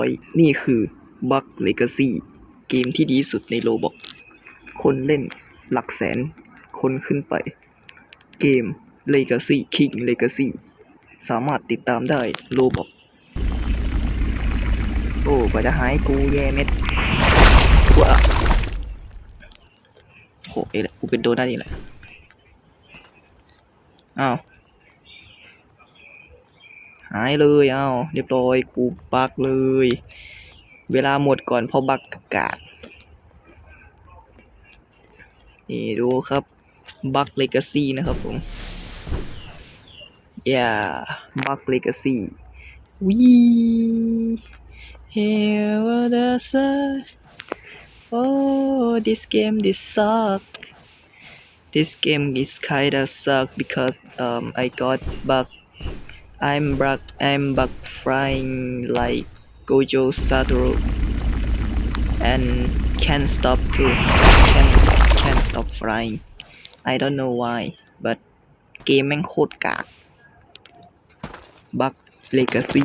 Point นี่คือ Bug Legacy เกมที่ดีสุดใน Roblox คนเล่นหลักแสนคนขึ้นไปเกม Legacy King Legacy สามารถติดตามได้ Roblox โอ้กว่าจะหายกูแย่เม็ดว้าโหเอ้ยแหละกูเป็นโดนัทนี่แหละอ้าวหายเลยอ้าวเรียบร้อยกูบักเลยเวลาหมดก่อนเพราะบักกากนี่ดูครับบัก Legacy นะครับผมบัก Legacy we have the sun oh this game suck this game is kinda suck because I got bug I'm bug flying like Gojo Satoru and can't stop flying I don't know why but เกมแม่งโคตรกาก Bug Legacy